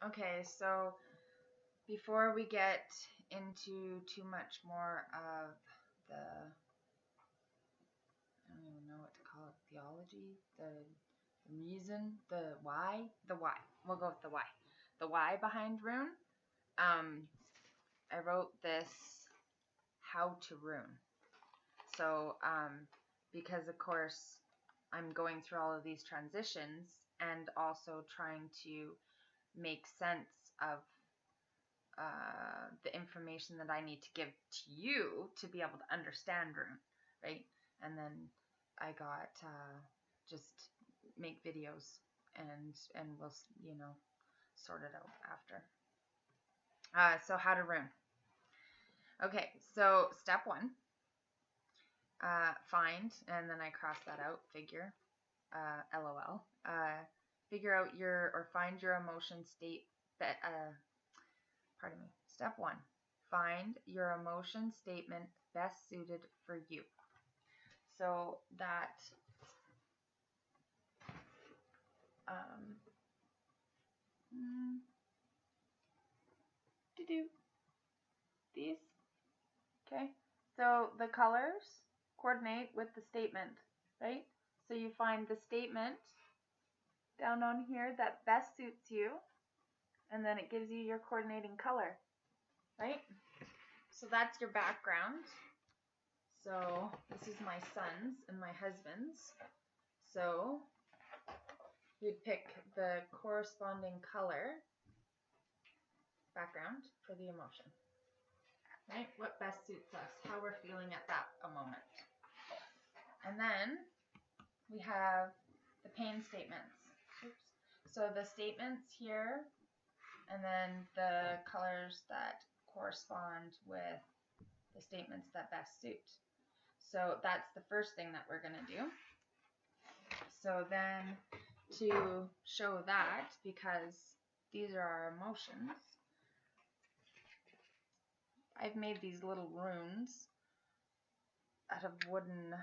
Okay, so before we get into too much more of the, I don't even know what to call it, theology, the reason, the why. We'll go with the why. The why behind Rune. I wrote this how to Rune. So, because of course I'm going through all of these transitions and also trying to make sense of the information that I need to give to you to be able to understand Rune, right? And then I got just make videos and we'll, you know, sort it out after. So how to Rune. Okay, so step 1, find, and then I cross that out, figure, LOL, figure out your, or find your emotion state, pardon me, step 1, find your emotion statement best suited for you. So that, these, okay, so the colors coordinate with the statement, right? So you find the statement down on here that best suits you, and then it gives you your coordinating color, right? So that's your background. So this is my son's and my husband's. So you'd pick the corresponding color background for the emotion, right? What best suits us, how we're feeling at that moment. And then we have the pain statements. Oops. So the statements here, and then the colors that correspond with the statements that best suit. So that's the first thing that we're going to do. So then to show that, because these are our emotions, I've made these little runes out of wooden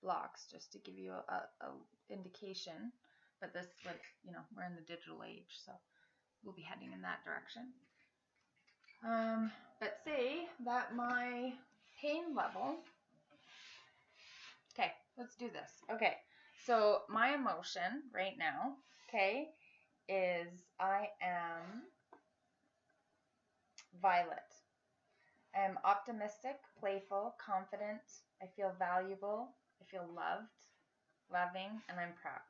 blocks just to give you a indication. But this, like, you know, we're in the digital age, so we'll be heading in that direction. But say that my pain level, okay, let's do this. Okay, so my emotion right now, okay, is I am violet. I am optimistic, playful, confident. I feel valuable. I feel loved, loving, and I'm proud.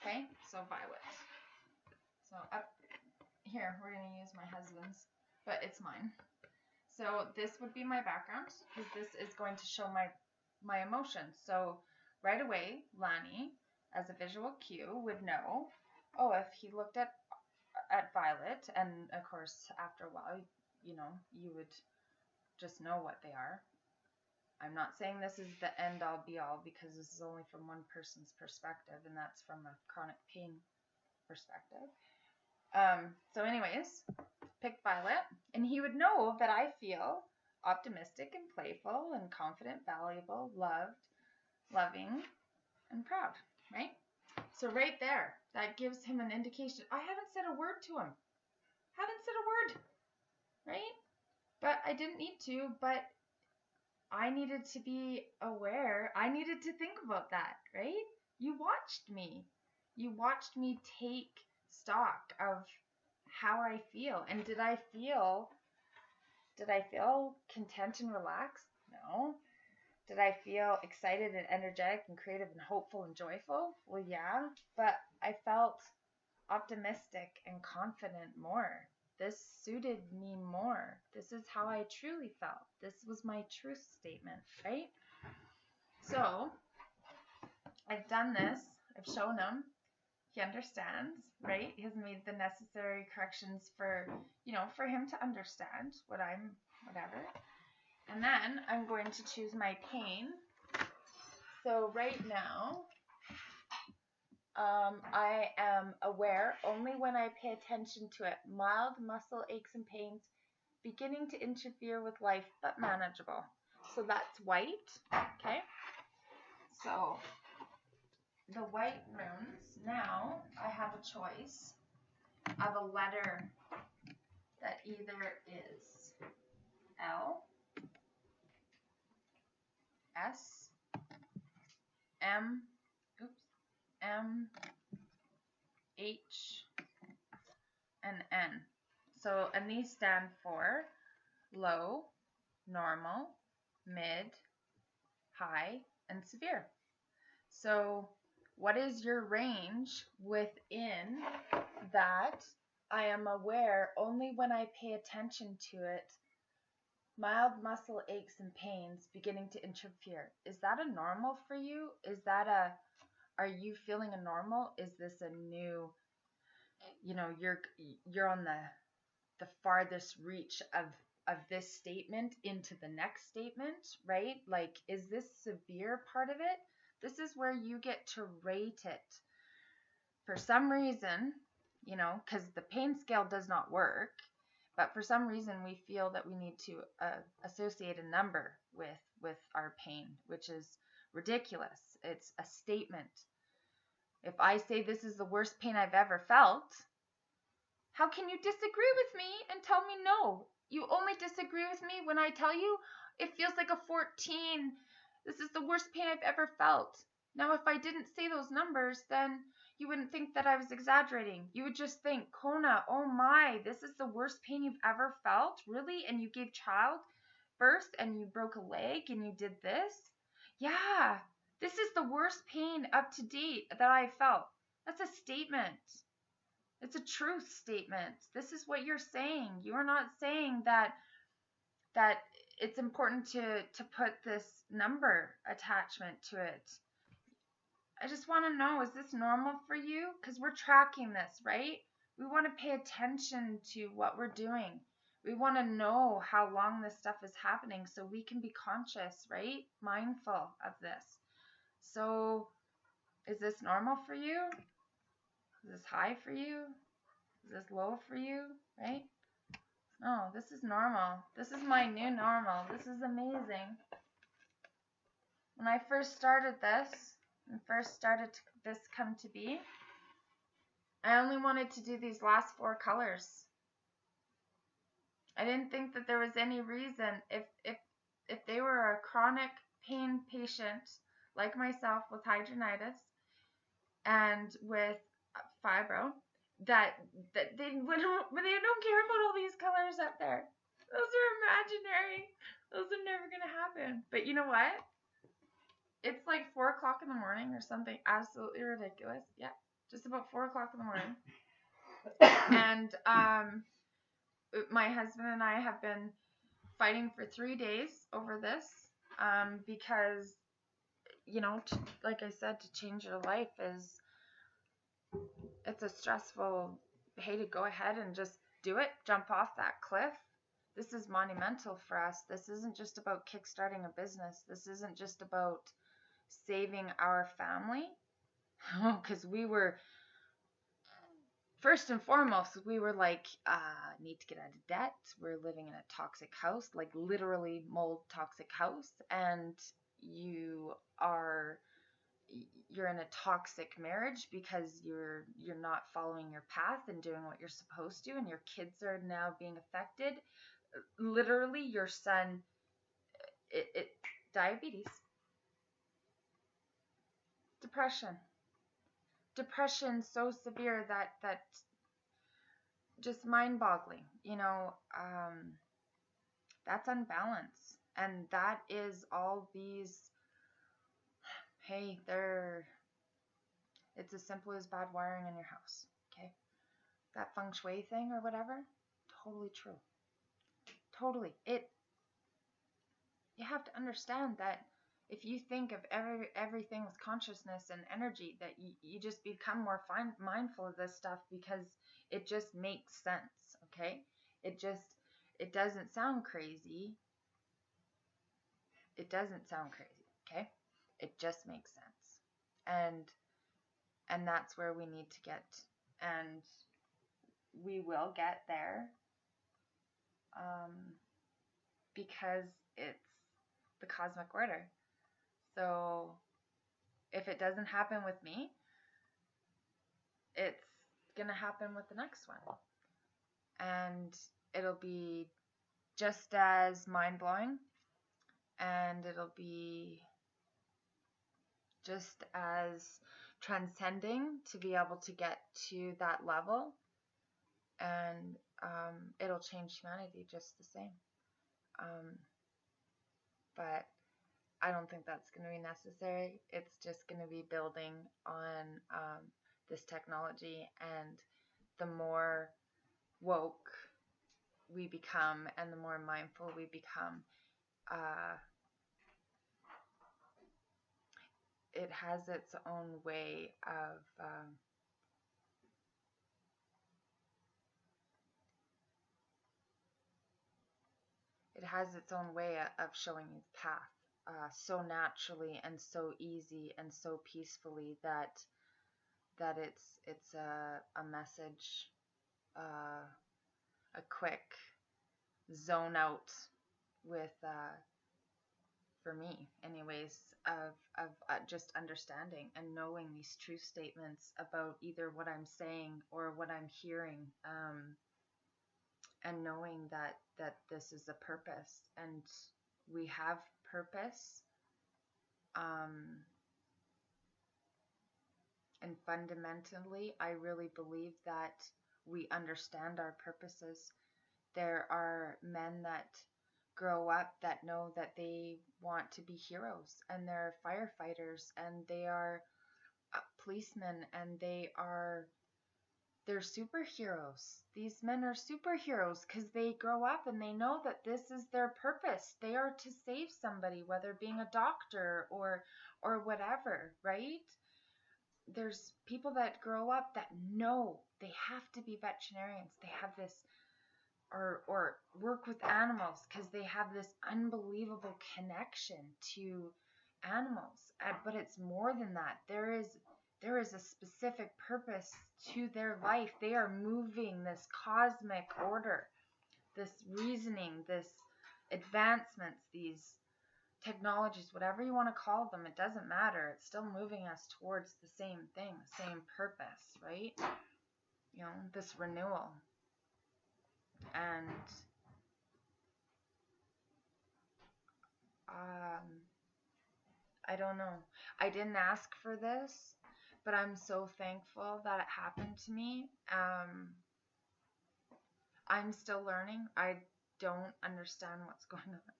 Okay, so violet. So up here, we're going to use my husband's, but it's mine. So this would be my background, because this is going to show my emotions. So right away, Lani, as a visual cue, would know, oh, if he looked at violet, and of course, after a while, you know, you would just know what they are. I'm not saying this is the end all be all, because this is only from one person's perspective, and that's from a chronic pain perspective. So anyways, pick violet, and he would know that I feel optimistic and playful and confident, valuable, loved, loving, and proud, right? So right there, that gives him an indication. I haven't said a word to him. Haven't said a word, right? But I didn't need to, but I needed to be aware. I needed to think about that, right? You watched me. You watched me take stock of how I feel. And did I feel content and relaxed? No. Did I feel excited and energetic and creative and hopeful and joyful? Well, yeah, but I felt optimistic and confident more. This suited me more. This is how I truly felt. This was my truth statement, right? So I've done this. I've shown him. He understands, right? He has made the necessary corrections for, you know, for him to understand what I'm, whatever. And then I'm going to choose my pain. So right now, I am aware only when I pay attention to it. Mild muscle aches and pains, beginning to interfere with life, but manageable. So that's white, okay? So the white runes, now I have a choice. of a letter that either is L, S, M, M, H, and N. So, and these stand for low, normal, mid, high, and severe. So, what is your range within that? I am aware only when I pay attention to it. Mild muscle aches and pains beginning to interfere. Is that a normal for you? Is that are you feeling a normal? Is this a new, you're on the farthest reach of this statement into the next statement, right? Like, is this severe part of it? This is where you get to rate it. For some reason, because the pain scale does not work, but for some reason we feel that we need to associate a number with our pain, which is ridiculous. It's a statement. If I say this is the worst pain I've ever felt, how can you disagree with me and tell me no? You only disagree with me when I tell you it feels like a 14. This is the worst pain I've ever felt. Now, if I didn't say those numbers, then you wouldn't think that I was exaggerating. You would just think, Kona, oh my, this is the worst pain you've ever felt? Really? And you gave childbirth and you broke a leg and you did this? Yeah, this is the worst pain up to date that I felt. That's a statement. It's a truth statement. This is what you're saying. You are not saying that it's important to put this number attachment to it. I just want to know, is this normal for you? Because we're tracking this, right? We want to pay attention to what we're doing. We want to know how long this stuff is happening so we can be conscious, right? Mindful of this. So, is this normal for you? Is this high for you? Is this low for you, right? No, this is normal. This is my new normal. This is amazing. When I first started this, and first started this come to be, I only wanted to do these last 4 colors. I didn't think that there was any reason, if they were a chronic pain patient like myself with hydronitis and with fibro, that they don't care about all these colors up there. Those are imaginary. Those are never going to happen. But you know what? It's like 4 o'clock in the morning or something absolutely ridiculous. Yeah, just about 4 o'clock in the morning. And my husband and I have been fighting for 3 days over this because, like I said, to change your life it's a stressful, hey, to go ahead and just do it, jump off that cliff. This is monumental for us. This isn't just about kickstarting a business. This isn't just about saving our family. Because we were, first and foremost, we were like, need to get out of debt. We're living in a toxic house, like literally mold toxic house. And you're in a toxic marriage because you're not following your path and doing what you're supposed to, and your kids are now being affected. Literally, your son, diabetes, depression so severe that just mind-boggling. That's unbalance, and that is all these. Hey, it's as simple as bad wiring in your house, okay? That feng shui thing or whatever, totally true. Totally. You have to understand that if you think of everything with consciousness and energy, that you just become more mindful of this stuff because it just makes sense, okay? It doesn't sound crazy. It doesn't sound crazy, okay? It just makes sense. And that's where we need to get, and we will get there, because it's the cosmic order. So if it doesn't happen with me, it's going to happen with the next one. And it'll be just as mind-blowing, and it'll be just as transcending to be able to get to that level, and it'll change humanity just the same. But I don't think that's going to be necessary. It's just going to be building on this technology, and the more woke we become and the more mindful we become, it has its own way of showing you the path so naturally and so easy and so peacefully that it's a message, a quick zone out with for me anyways, of just understanding and knowing these truth statements about either what I'm saying or what I'm hearing, and knowing that this is a purpose, and we have purpose, and fundamentally I really believe that we understand our purposes. There are men that grow up that know that they want to be heroes, and they're firefighters, and they are policemen, and they're superheroes. These men are superheroes because they grow up and they know that this is their purpose. They are to save somebody, whether being a doctor or whatever, right? There's people that grow up that know they have to be veterinarians. They have this, or work with animals because they have this unbelievable connection to animals. But it's more than that. There is a specific purpose to their life. They are moving this cosmic order, this reasoning, this advancements, these technologies, whatever you want to call them, it doesn't matter. It's still moving us towards the same thing, the same purpose, right? You know, this renewal. And I don't know. I didn't ask for this, but I'm so thankful that it happened to me. I'm still learning. I don't understand what's going on.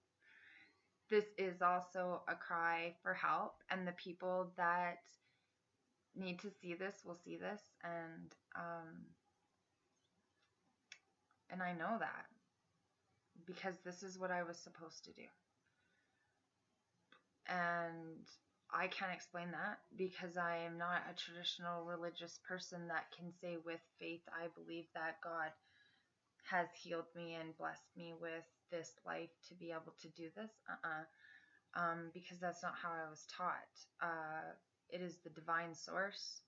This is also a cry for help, and the people that need to see this will see this, and I know that because this is what I was supposed to do. And I can't explain that because I am not a traditional religious person that can say with faith, I believe that God has healed me and blessed me with this life to be able to do this. Because that's not how I was taught. It is the divine source,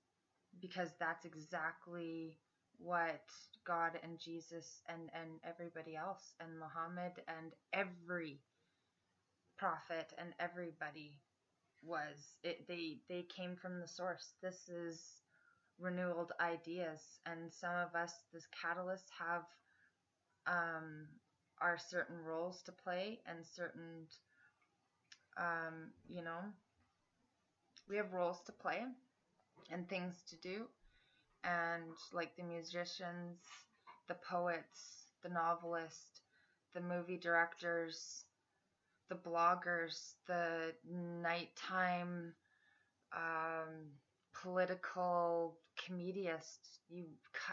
because that's exactly what God and Jesus and everybody else and Muhammad and every prophet and everybody was. They came from the source. This is renewed ideas, and some of us, this catalyst, have our certain roles to play and certain we have roles to play and things to do, and like the musicians, the poets, the novelists, the movie directors, the bloggers, the nighttime political comedians. You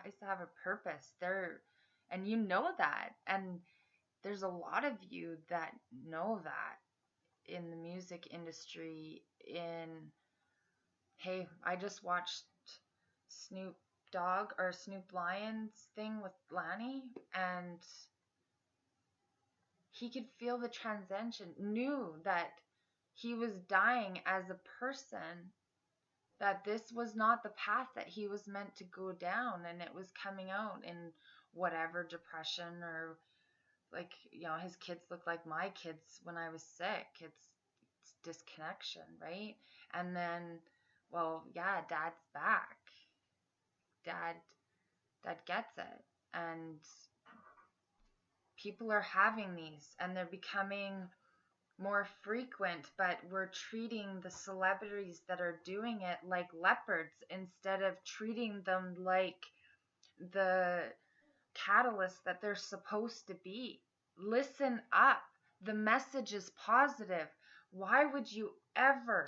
guys have a purpose there, and you know that, and there's a lot of you that know that in the music industry. Hey, I just watched Snoop Lion's thing with Lanny, and he could feel the transcension, knew that he was dying as a person, that this was not the path that he was meant to go down, and it was coming out in whatever depression, or like, his kids look like my kids when I was sick. It's disconnection, right? And then, well, yeah, Dad's back. Dad that gets it. And people are having these and they're becoming more frequent, but we're treating the celebrities that are doing it like leopards instead of treating them like the catalyst that they're supposed to be. Listen up. The message is positive. Why would you ever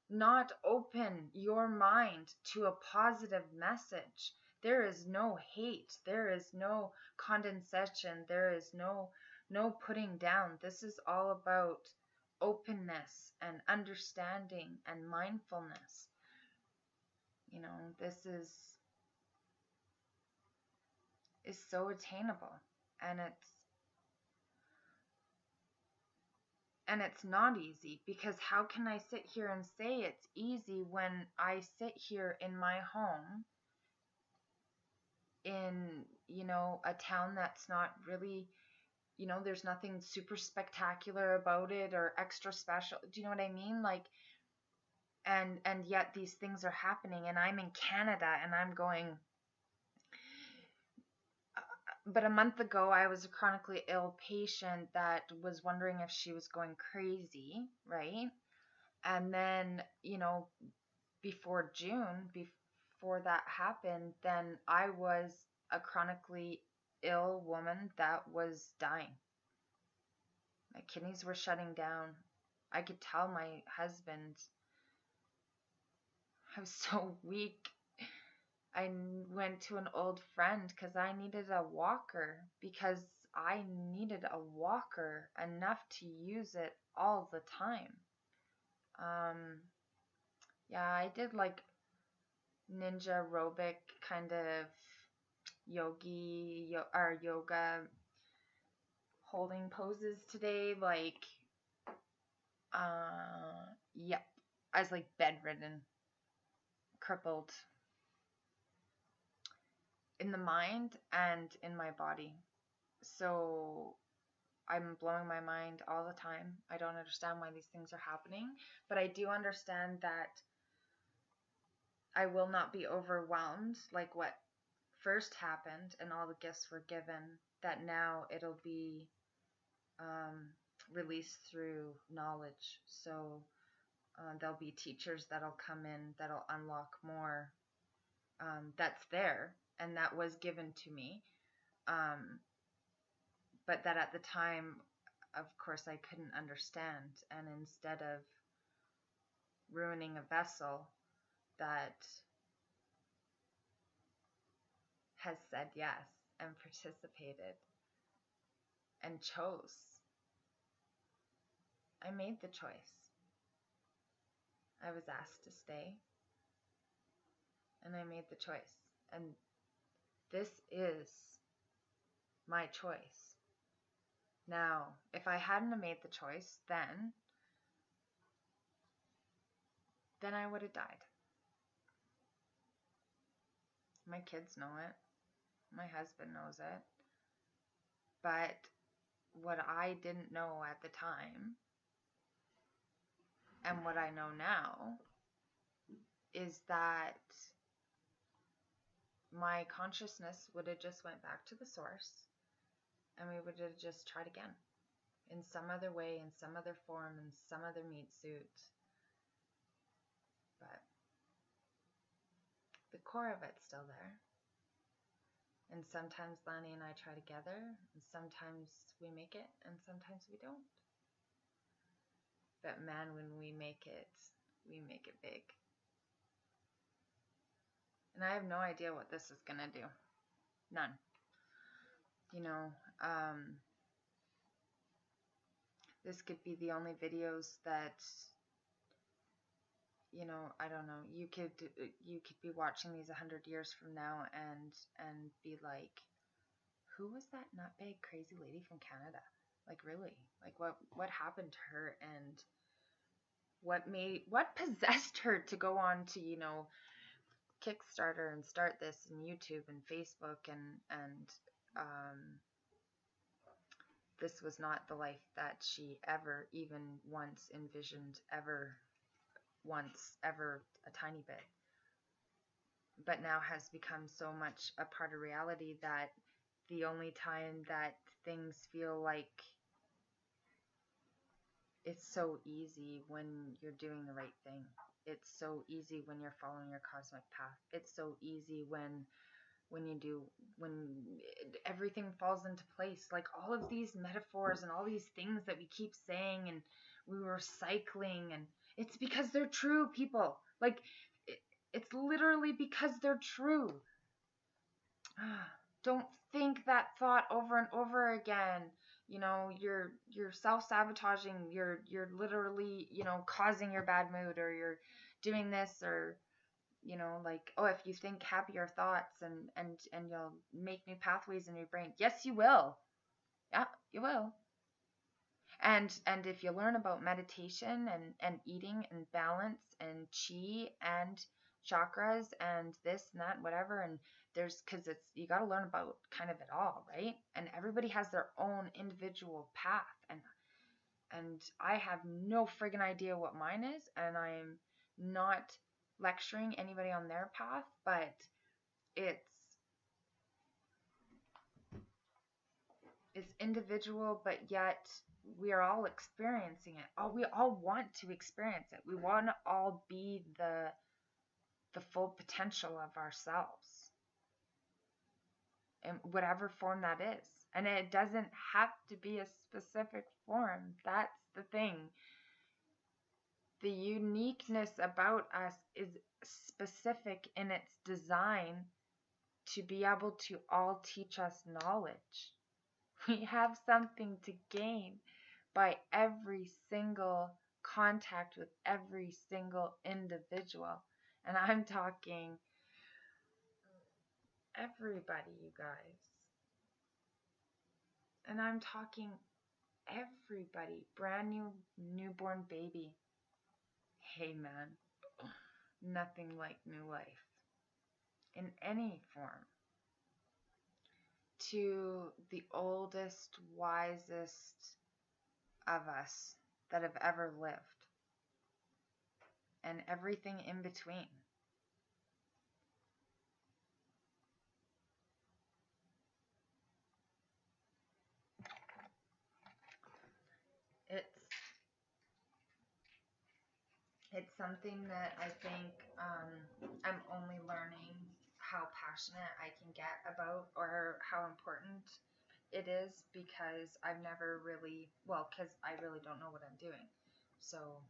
not open your mind to a positive message? There is no hate. There is no condescension. There is no putting down. This is all about openness and understanding and mindfulness. You know, this is so attainable, and it's not easy, because how can I sit here and say it's easy when I sit here in my home in, you know, a town that's not really, you know, there's nothing super spectacular about it or extra special. Do you know what I mean? Like, and yet these things are happening, and I'm in Canada and I'm going, but a month ago I was a chronically ill patient that was wondering if she was going crazy, right? And then, you know, before June, before that happened, then I was a chronically ill woman that was dying. My kidneys were shutting down. I could tell my husband I was so weak. I went to an old friend because I needed a walker, because I needed a walker enough to use it all the time. Yeah, I did like ninja aerobic kind of yoga holding poses today. Like, yep. I was like bedridden, crippled in the mind and in my body. So I'm blowing my mind all the time. I don't understand why these things are happening, but I do understand that I will not be overwhelmed like what first happened and all the gifts were given, that now it'll be released through knowledge. So there'll be teachers that'll come in that'll unlock more that's there and that was given to me. But that at the time, of course, I couldn't understand. And instead of ruining a vessel that has said yes and participated and chose, I made the choice. I was asked to stay, and I made the choice. And this is my choice. Now, if I hadn't have made the choice, then I would have died. My kids know it. My husband knows it. But what I didn't know at the time, and what I know now, is that my consciousness would have just went back to the source, and we would have just tried again in some other way, in some other form, in some other meat suit. But the core of it's still there. And sometimes Lani and I try together, and sometimes we make it, and sometimes we don't. But man, when we make it big. And I have no idea what this is gonna do. None. You know, this could be the only videos that, you know, I don't know, you could be watching these 100 years from now and be like, who was that nutbag crazy lady from Canada? Like, really? Like, what happened to her, and what possessed her to go on to, you know, KickStarter and start this, and YouTube and Facebook, and this was not the life that she ever even once envisioned, ever a tiny bit. but now has become so much a part of reality that the only time that things feel like it's so easy when you're doing the right thing. It's so easy when you're following your cosmic path. It's so easy when everything falls into place. Like all of these metaphors and all these things that we keep saying and we were cycling, and it's because they're true, people. Like it's literally because they're true. Don't think that thought over and over again. You know, you're self-sabotaging. You're literally, you know, causing your bad mood, or you're doing this, or you know, like, oh, if you think happier thoughts and you'll make new pathways in your brain. Yes, you will. Yeah, you will. And if you learn about meditation and eating and balance and chi and chakras and this and that, whatever, and there's, because it's, you got to learn about kind of it all, right? And everybody has their own individual path, and I have no friggin' idea what mine is, and I'm not lecturing anybody on their path, but it's individual, but yet we are all experiencing it. Oh, we all want to experience it. We want to all be the full potential of ourselves in whatever form that is. And it doesn't have to be a specific form. That's the thing. The uniqueness about us is specific in its design to be able to all teach us knowledge. We have something to gain by every single contact with every single individual. And I'm talking everybody, you guys. And I'm talking everybody. Brand new newborn baby. Hey man, nothing like new life in any form. To the oldest, wisest of us that have ever lived, and everything in between. It's something that I think I'm only learning how passionate I can get about, or how important it is, because I've never really, well, because I really don't know what I'm doing. So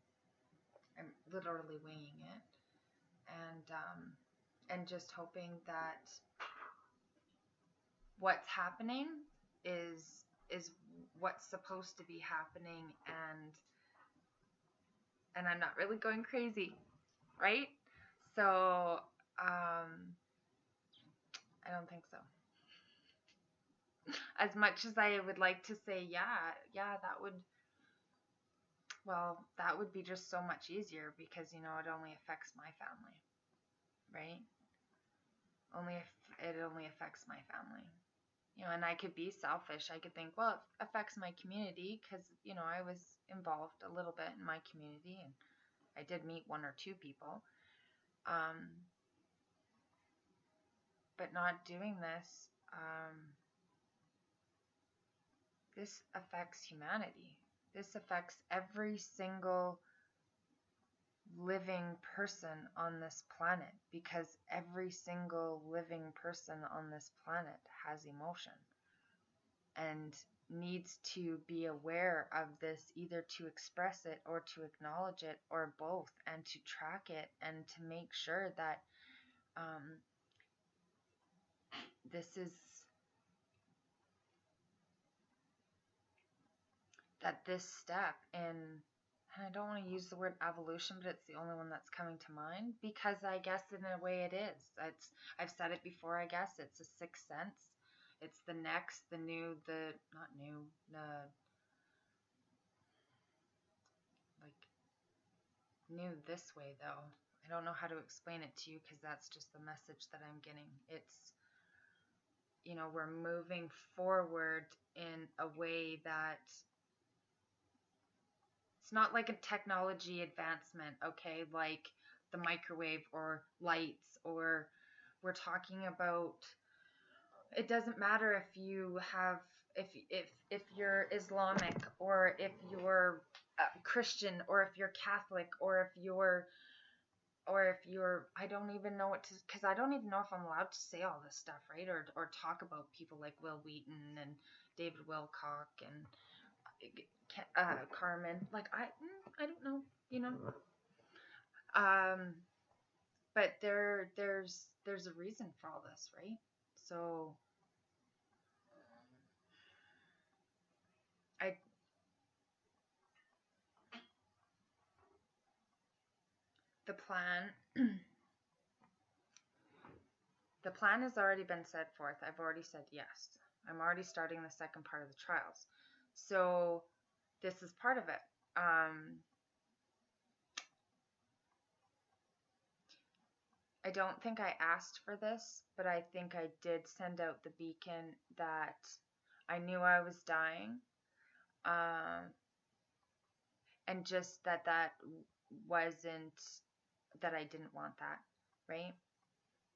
I'm literally winging it, and just hoping that what's happening is what's supposed to be happening, and I'm not really going crazy, right? So I don't think so. As much as I would like to say, yeah, that would be just so much easier, because, you know, it only affects my family, right? It only affects my family. You know, and I could be selfish. I could think, well, it affects my community, because, you know, I was involved a little bit in my community, and I did meet one or two people. But not doing this, this affects humanity. This affects every single living person on this planet, because every single living person on this planet has emotion and needs to be aware of this, either to express it or to acknowledge it, or both, and to track it, and to make sure that this step in, and I don't want to use the word evolution, but it's the only one that's coming to mind, because I guess in a way it is. I've said it before, I guess. It's a sixth sense. It's the next, the new, not new, like, new this way, though. I don't know how to explain it to you, because that's just the message that I'm getting. It's, you know, we're moving forward in a way that it's not like a technology advancement, okay, like the microwave or lights or we're talking about, it doesn't matter if you have, if you're Islamic, or if you're Christian, or if you're Catholic, or if you're, I don't even know what to, because I don't even know if I'm allowed to say all this stuff, right? Or talk about people like Will Wheaton and David Wilcock and Carmen. Like, I don't know, you know. But there's a reason for all this, right? So the plan the plan has already been set forth. I've already said yes. I'm already starting the second part of the trials. So this is part of it. I don't think I asked for this, but I think I did send out the beacon that I knew I was dying. And just that wasn't, that I didn't want that, right?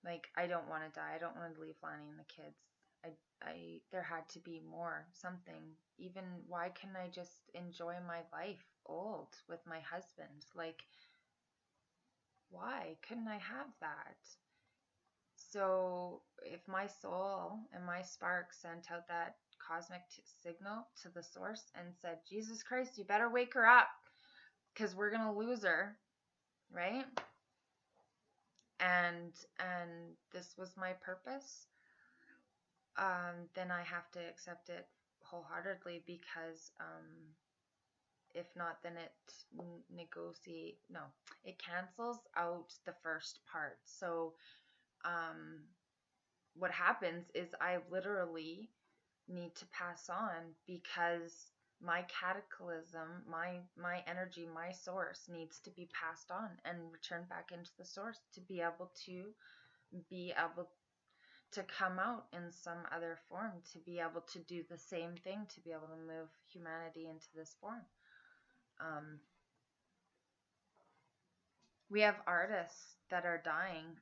Like, I don't want to die. I don't want to leave Lanny and the kids. There had to be more, something. Even, why couldn't I just enjoy my life old with my husband? Like, why couldn't I have that? So if my soul and my spark sent out that cosmic signal to the source and said, Jesus Christ, you better wake her up, because we're going to lose her, right? And this was my purpose, then I have to accept it wholeheartedly, because if not, then it cancels out the first part. So what happens is I literally need to pass on, because my cataclysm, my energy, my source needs to be passed on and returned back into the source to be able to come out in some other form, to be able to do the same thing, to be able to move humanity into this form. We have artists that are dying,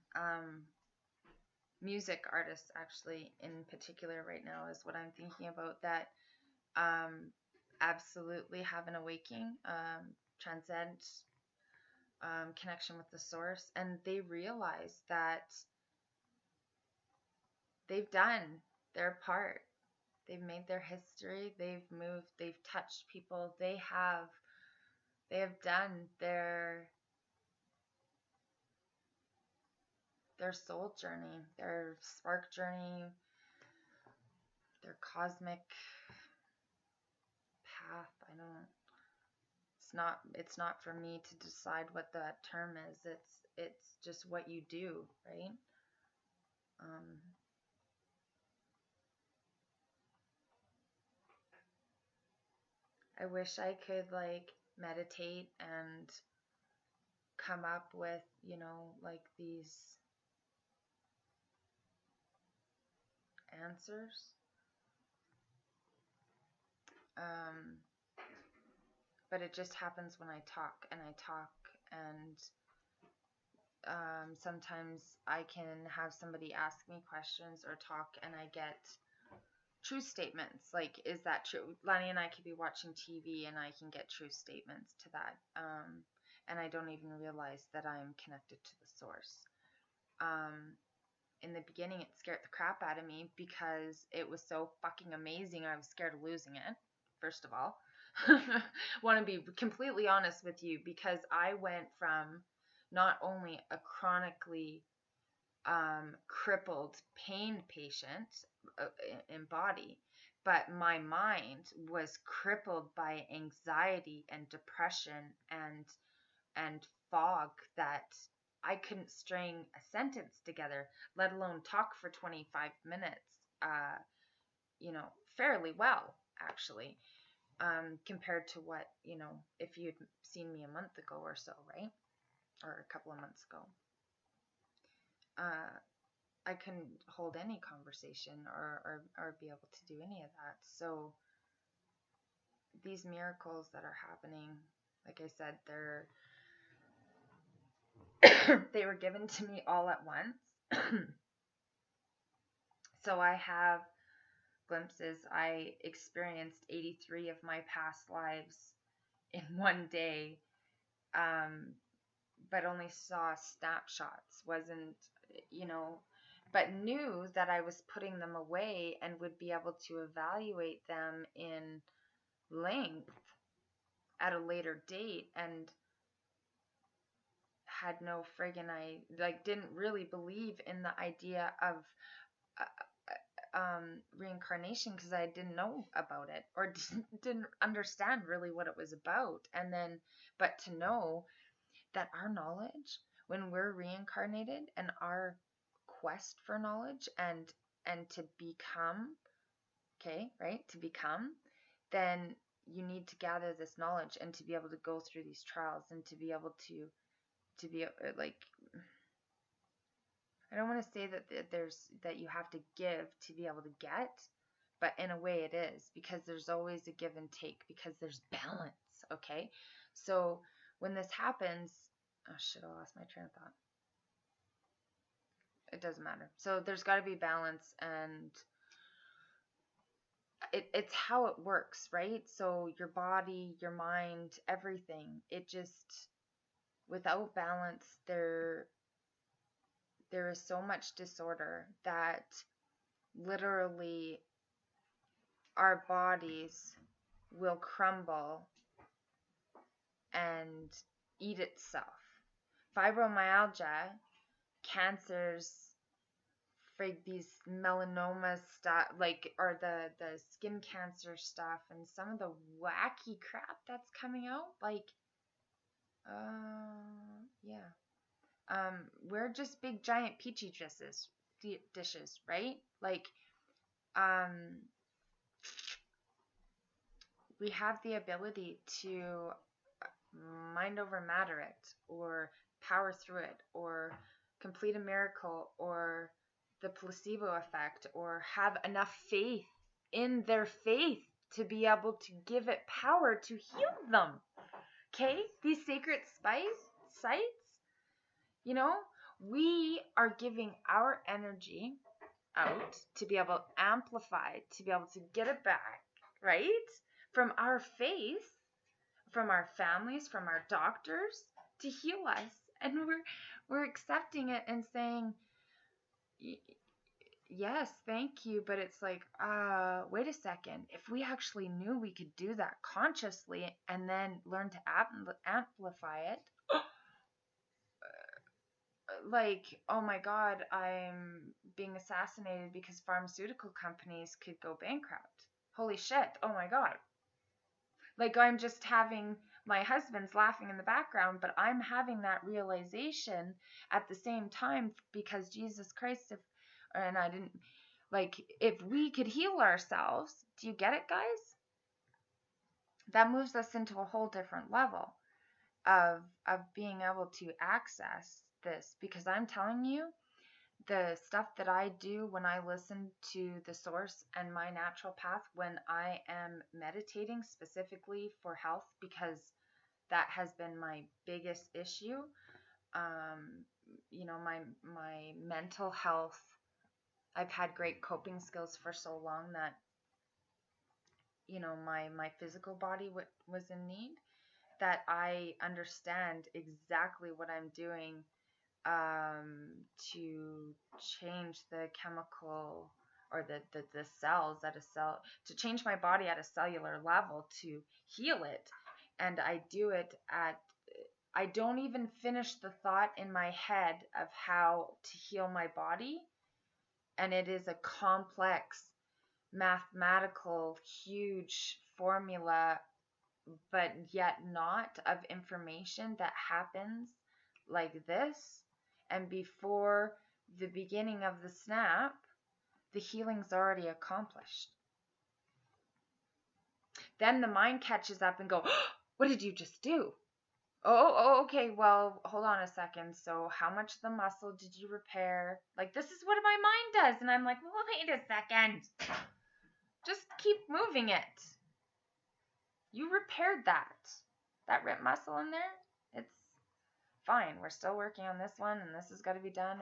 music artists actually in particular right now is what I'm thinking about, that absolutely have an awakening, transcend, connection with the source, and they realize that they've done their part. They've made their history. They've moved. They've touched people. They have done their soul journey, their spark journey, their cosmic path. I don't. It's not for me to decide what that term is. It's just what you do, right? I wish I could like meditate and come up with, like these answers. But it just happens when I talk, and sometimes I can have somebody ask me questions or talk, and I get truth statements. Like, is that true? Lani and I could be watching TV, and I can get truth statements to that. And I don't even realize that I'm connected to the source. In the beginning, it scared the crap out of me, because it was so fucking amazing. I was scared of losing it, first of all. Want to be completely honest with you, because I went from not only a chronically crippled pain patient in body, but my mind was crippled by anxiety and depression and fog, that I couldn't string a sentence together, let alone talk for 25 minutes, fairly well, actually. Compared to what, if you'd seen me a month ago or so, right? Or a couple of months ago. I couldn't hold any conversation or be able to do any of that. So these miracles that are happening, like I said, they were given to me all at once. So I have glimpses. I experienced 83 of my past lives in one day, but only saw snapshots, wasn't, but knew that I was putting them away and would be able to evaluate them in length at a later date, and had no friggin' didn't really believe in the idea of reincarnation, because I didn't know about it, or didn't understand really what it was about. And then, but to know that our knowledge, when we're reincarnated, and our quest for knowledge and to become, okay, right, to become, then you need to gather this knowledge and to be able to go through these trials and to be able to be like, I don't want to say that you have to give to be able to get, but in a way it is, because there's always a give and take, because there's balance, okay? So when this happens, oh shit, I lost my train of thought. It doesn't matter. So there's got to be balance, and it's how it works, right? So your body, your mind, everything, it just, without balance, there is so much disorder that literally our bodies will crumble and eat itself. Fibromyalgia, cancers, these melanoma stuff, or the skin cancer stuff, and some of the wacky crap that's coming out, yeah. We're just big giant peachy dishes, right? We have the ability to mind over matter it, or power through it, or complete a miracle, or the placebo effect, or have enough faith in their faith to be able to give it power to heal them. Okay? These sacred sites, we are giving our energy out to be able to amplify, to be able to get it back, right? From our faith, from our families, from our doctors, to heal us. And we're accepting it and saying, yes, thank you. But it's like, wait a second. If we actually knew we could do that consciously and then learn to amplify it, oh my God, I'm being assassinated because pharmaceutical companies could go bankrupt. Holy shit. Oh my God. I'm just having, my husband's laughing in the background, but I'm having that realization at the same time, because Jesus Christ, if we could heal ourselves, do you get it, guys? That moves us into a whole different level of being able to access this, because I'm telling you, the stuff that I do when I listen to the source and my natural path, when I am meditating specifically for health, because that has been my biggest issue. My mental health, I've had great coping skills for so long that, my physical body was in need, that I understand exactly what I'm doing to change the chemical, or the cells at a cell, to change my body at a cellular level, to heal it. And I do it I don't even finish the thought in my head of how to heal my body. And it is a complex, mathematical, huge formula, but yet not, of information that happens like this. And before the beginning of the snap, the healing's already accomplished. Then the mind catches up and go, oh, what did you just do? Oh, okay, well, hold on a second. So how much of the muscle did you repair? This is what my mind does. And I'm like, well, wait a second. Just keep moving it. You repaired that rib muscle in there. It's fine. We're still working on this one, and this has got to be done.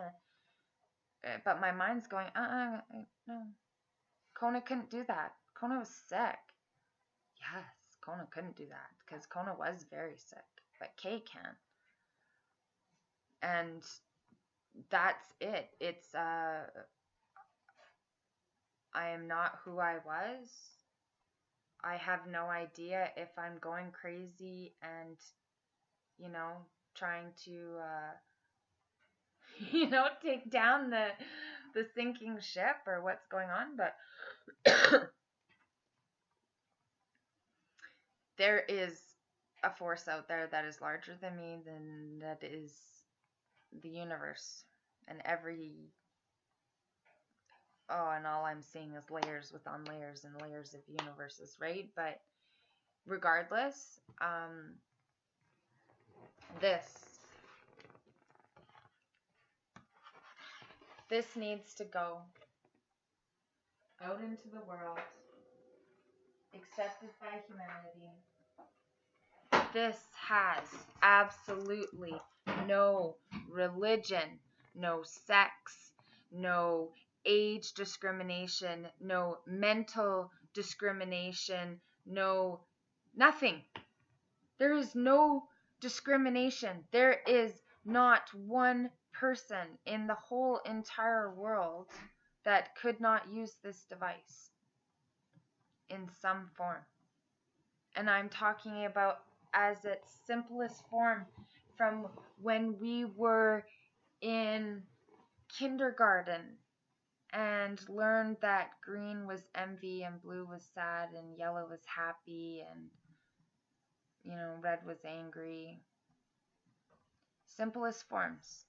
but my mind's going, no. Kona couldn't do that. Kona was sick. Yes, Kona couldn't do that because Kona was very sick, but Kay can. And that's it. It's, I am not who I was. I have no idea if I'm going crazy and, you know, trying to, you know, take down the sinking ship or what's going on, but there is a force out there that is larger than me, than that is the universe, and and all I'm seeing is layers within layers and layers of universes, right? But regardless, this needs to go out into the world, accepted by humanity. This has absolutely no religion, no sex, no age discrimination, no mental discrimination, no nothing. There is no discrimination. There is not one person in the whole entire world that could not use this device in some form. And I'm talking about as its simplest form from when we were in kindergarten and learned that green was envy and blue was sad and yellow was happy and, you know, red was angry. Simplest forms.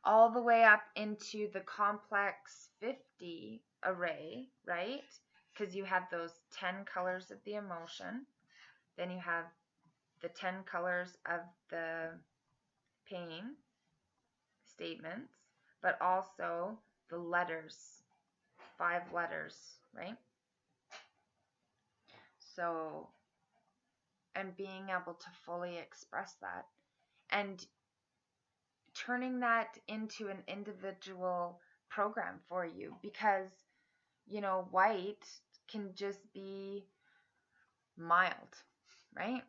All the way up into the complex 50 array, right? Because you have those 10 colors of the emotion. Then you have the 10 colors of the pain statements, but also the letters, 5 letters, right? So, and being able to fully express that and turning that into an individual program for you, because, you know, white can just be mild, right?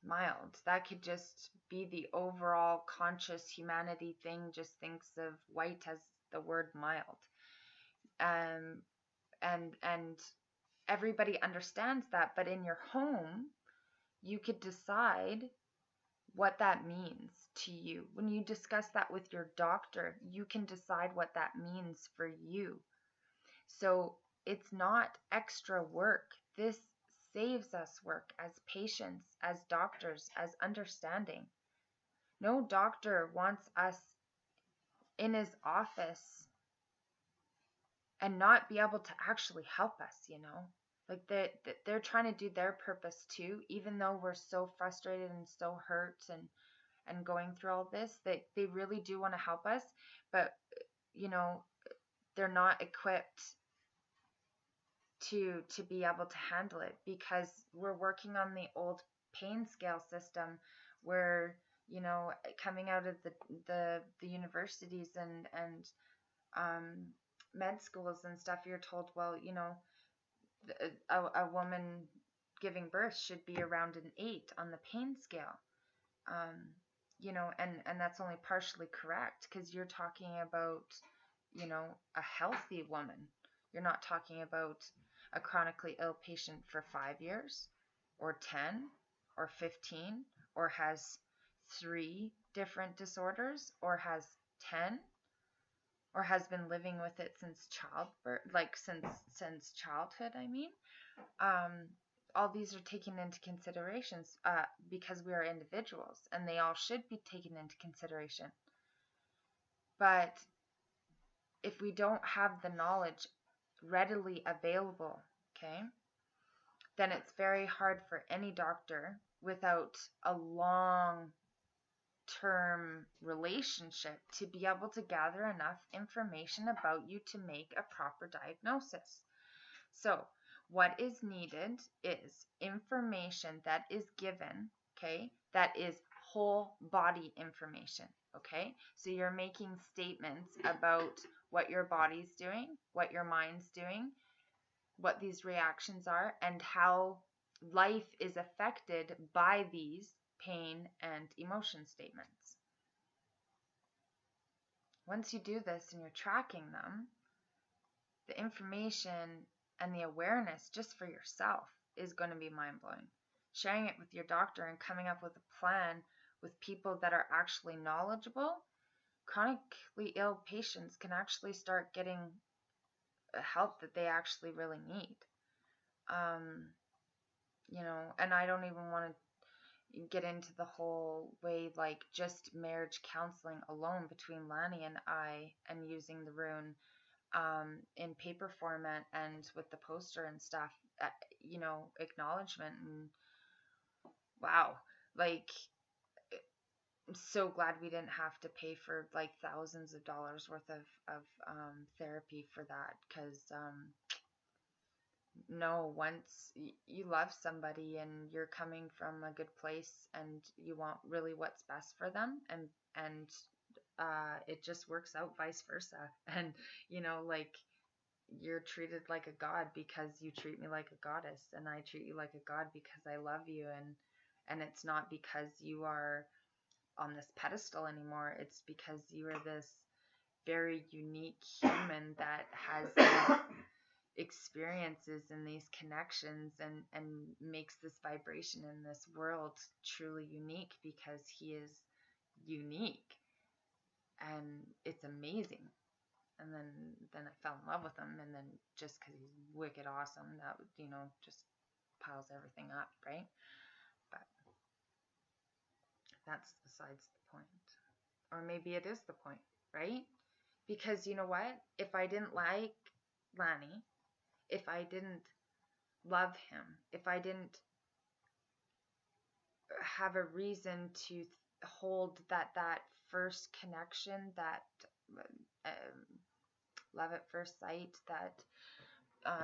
Mild. That could just be the overall conscious humanity thing, just thinks of white as the word mild. And everybody understands that, but in your home, you could decide what that means to you. When you discuss that with your doctor, you can decide what that means for you. So it's not extra work. This saves us work as patients, as doctors, as understanding. No doctor wants us in his office and not be able to actually help us, you know. Like they're trying to do their purpose too, even though we're so frustrated and so hurt and going through all this. They really do want to help us, but, you know, they're not equipped to be able to handle it, because we're working on the old pain scale system where, you know, coming out of the universities and med schools and stuff, you're told, well, you know, a woman giving birth should be around an 8 on the pain scale. You know, and that's only partially correct, because you're talking about, you know, a healthy woman. You're not talking about a chronically ill patient for 5 years or 10 or 15 or has 3 different disorders or has 10 or has been living with it since childbirth, like since childhood, I mean. All these are taken into considerations because we are individuals, and they all should be taken into consideration. But if we don't have the knowledge readily available, okay, then it's very hard for any doctor without a long-term relationship to be able to gather enough information about you to make a proper diagnosis. So what is needed is information that is given, okay, that is whole body information, Okay, so you're making statements about what your body's doing, what your mind's doing, what these reactions are, and how life is affected by these pain and emotion statements. Once you do this and you're tracking them, the information and the awareness just for yourself is going to be mind-blowing. Sharing it with your doctor and coming up with a plan with people that are actually knowledgeable, chronically ill patients can actually start getting help that they actually really need. You know, and I don't even want to get into the whole way, like just marriage counseling alone between Lanny and I, and using the RUNE in paper format and with the poster and stuff, you know, acknowledgement, and wow, like, I'm so glad we didn't have to pay for like thousands of dollars worth of therapy for that, because no, once you love somebody and you're coming from a good place and you want really what's best for them, and it just works out vice versa. And you know, like, you're treated like a god because you treat me like a goddess, and I treat you like a god because I love you, and it's not because you are on this pedestal anymore. It's because you are this very unique human that has these experiences and these connections, and makes this vibration in this world truly unique, because he is unique, and it's amazing. And then I fell in love with him, and then just because he's wicked awesome, that, you know, just piles everything up, right? But that's besides the point. Or maybe it is the point, right? Because you know what? If I didn't like Lanny, if I didn't love him, if I didn't have a reason to hold that first connection, that love at first sight, that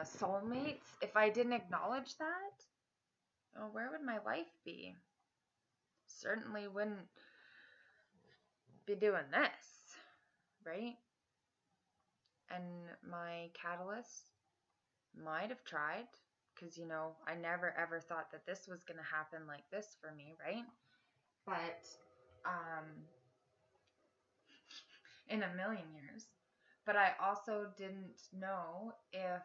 soulmates, if I didn't acknowledge that, oh, where would my life be? Certainly wouldn't be doing this, right? And my catalyst might have tried, because, you know, I never ever thought that this was going to happen like this for me, right? But in a million years. But I also didn't know if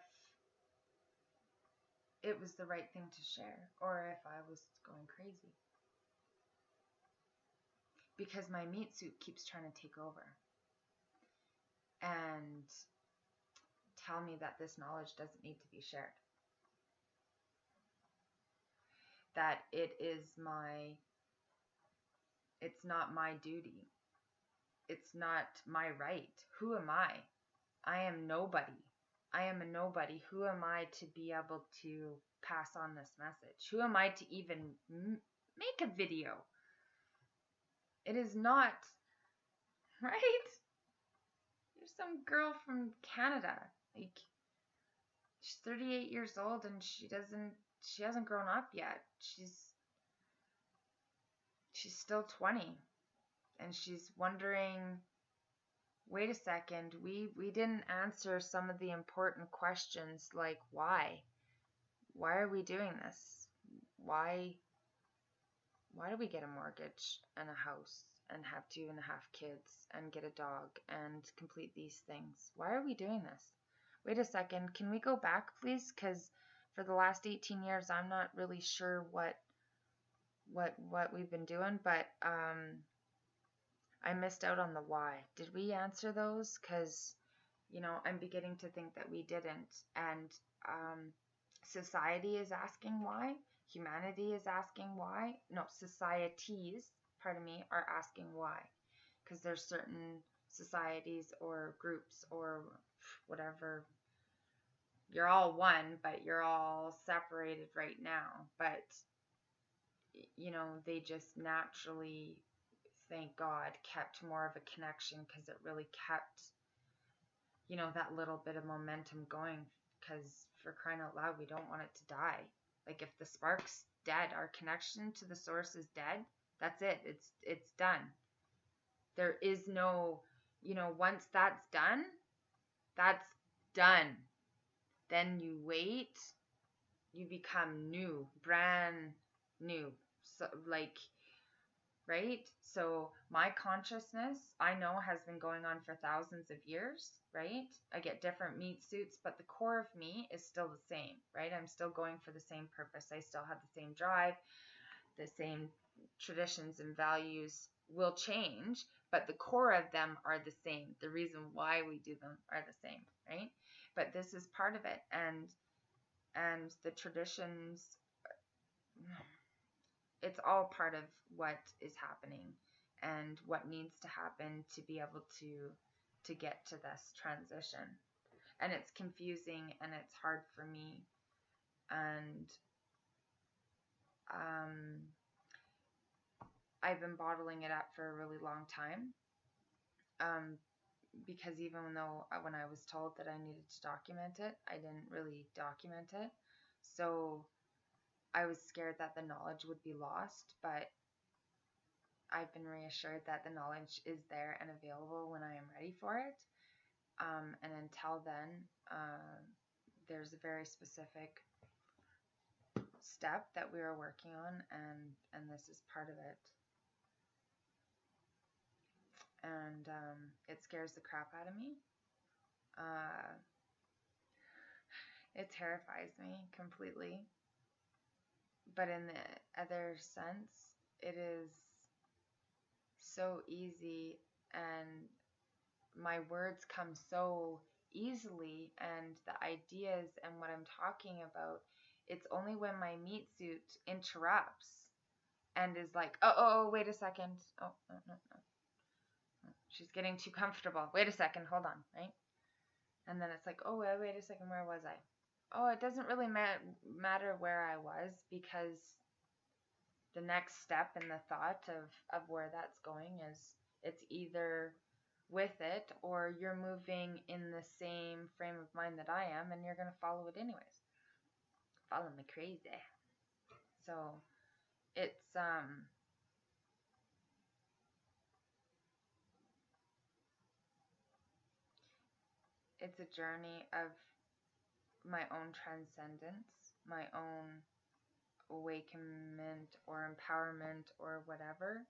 it was the right thing to share, or if I was going crazy, because my meat suit keeps trying to take over and tell me that this knowledge doesn't need to be shared, that it's not my duty, it's not my right. Who am I? I am nobody. I am a nobody. Who am I to be able to pass on this message? Who am I to even make a video? It is not, right? There's some girl from Canada, like, she's 38 years old, and she hasn't grown up yet. She's still 20, and she's wondering, wait a second, we didn't answer some of the important questions, like why are we doing this? Why do we get a mortgage and a house and have 2.5 kids and get a dog and complete these things? Why are we doing this? Wait a second, can we go back, please? Because for the last 18 years, I'm not really sure what we've been doing, but I missed out on the why. Did we answer those? Because, you know, I'm beginning to think that we didn't. And society is asking why. Humanity is asking why. No, societies, pardon me, are asking why. Because there's certain societies or groups or whatever. You're all one, but you're all separated right now. But, you know, they just naturally, thank God, kept more of a connection, because it really kept, you know, that little bit of momentum going, because for crying out loud, we don't want it to die. Like, if the spark's dead, our connection to the source is dead, that's it. It's done. There is no, once that's done, that's done. Then you wait, you become new, brand new. So, right? So my consciousness, I know, has been going on for thousands of years, right? I get different meat suits, but the core of me is still the same, right? I'm still going for the same purpose. I still have the same drive, the same traditions and values will change, but the core of them are the same. The reason why we do them are the same, right? But this is part of it, and the traditions, it's all part of what is happening and what needs to happen to be able to get to this transition. And it's confusing and it's hard for me, and I've been bottling it up for a really long time, because even though when I was told that I needed to document it, I didn't really document it. So I was scared that the knowledge would be lost, but I've been reassured that the knowledge is there and available when I am ready for it. And until then, there's a very specific step that we are working on, and this is part of it. And it scares the crap out of me. It terrifies me completely. But in the other sense, it is so easy, and my words come so easily, and the ideas and what I'm talking about, it's only when my meat suit interrupts and is like, oh, wait a second. Oh, no. She's getting too comfortable. Wait a second, hold on, right? And then it's like, oh, wait a second, where was I? Oh, it doesn't really matter where I was, because the next step in the thought of where that's going is, it's either with it or you're moving in the same frame of mind that I am, and you're going to follow it anyways. Follow me crazy. So it's it's a journey of my own transcendence, my own awakenment or empowerment or whatever,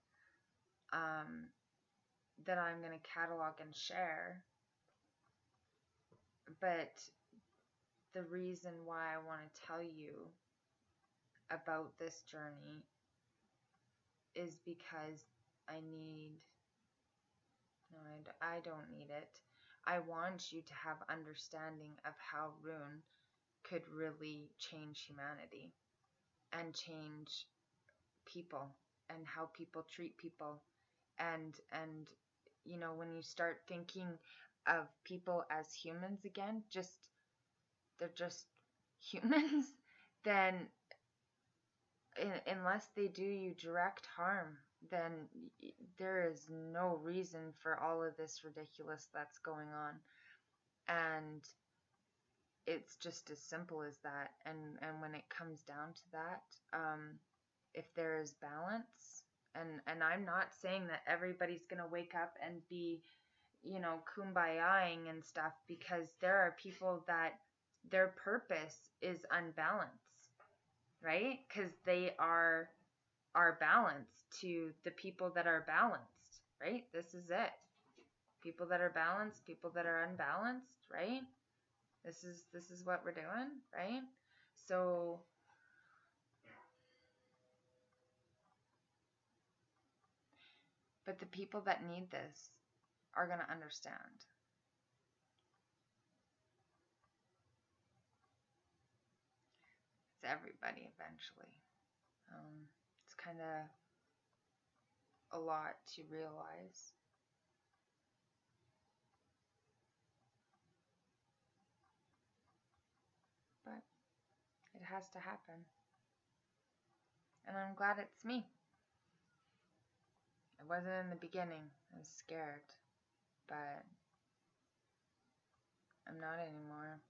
that I'm going to catalog and share. But the reason why I want to tell you about this journey is because I don't need it. I want you to have understanding of how RUNE could really change humanity and change people and how people treat people. And when you start thinking of people as humans again, they're just humans, then unless they do you direct harm, then there is no reason for all of this ridiculous that's going on. And it's just as simple as that. And when it comes down to that, if there is balance, and I'm not saying that everybody's going to wake up and be, kumbayaing and stuff, because there are people that their purpose is unbalanced, right? Because they are balanced to the people that are balanced, right? This is it. People that are balanced, people that are unbalanced, right? This is what we're doing, right? So but the people that need this are going to understand. It's everybody eventually. It's kind of a lot to realize. But it has to happen. And I'm glad it's me. It wasn't in the beginning. I was scared. But I'm not anymore.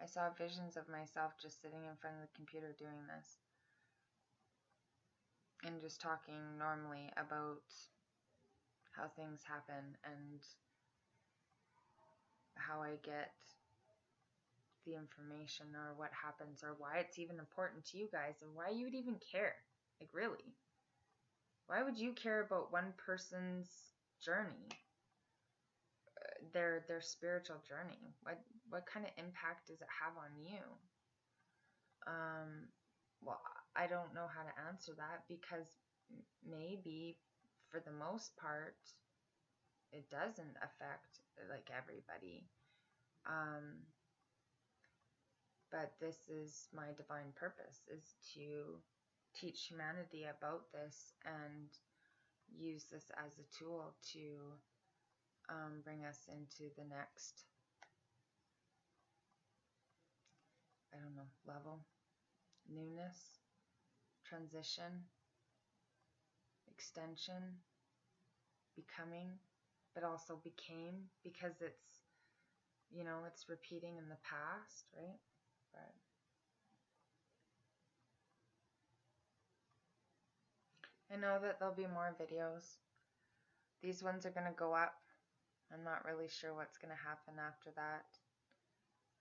I saw visions of myself just sitting in front of the computer doing this. And just talking normally about how things happen and how I get the information or what happens or why it's even important to you guys and why you would even care. Like, really, why would you care about one person's journey, their spiritual journey? What kind of impact does it have on you? Well, I don't know how to answer that, because maybe for the most part it doesn't affect like everybody. But this is my divine purpose, is to teach humanity about this and use this as a tool to bring us into the next, I don't know, level, newness, transition, extension, becoming, but also became, because it's, you know, it's repeating in the past, right? But I know that there'll be more videos. These ones are going to go up. I'm not really sure what's going to happen after that.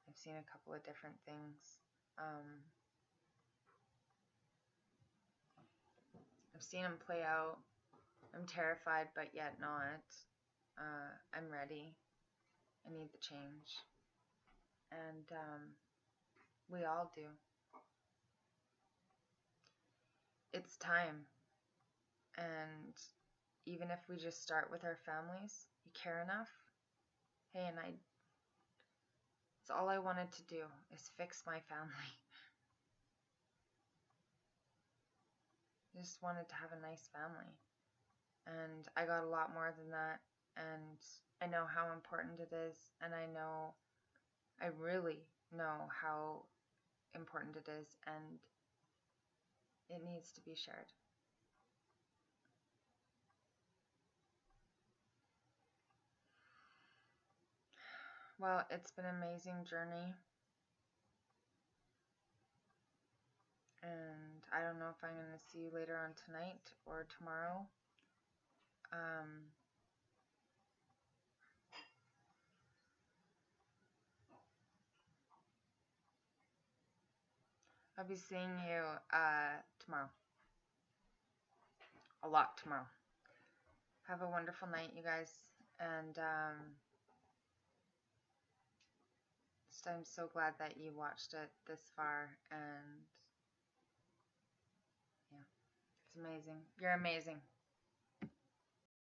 I've seen a couple of different things. I've seen them play out. I'm terrified, but yet not. I'm ready. I need the change. And we all do. It's time. And even if we just start with our families, you care enough. Hey, and it's all I wanted to do, is fix my family. I just wanted to have a nice family. And I got a lot more than that. And I know how important it is. And I really know how important it is. And it needs to be shared. Well, it's been an amazing journey. And I don't know if I'm going to see you later on tonight or tomorrow. I'll be seeing you tomorrow. A lot tomorrow. Have a wonderful night, you guys. And I'm so glad that you watched it this far. And yeah, it's amazing. You're amazing.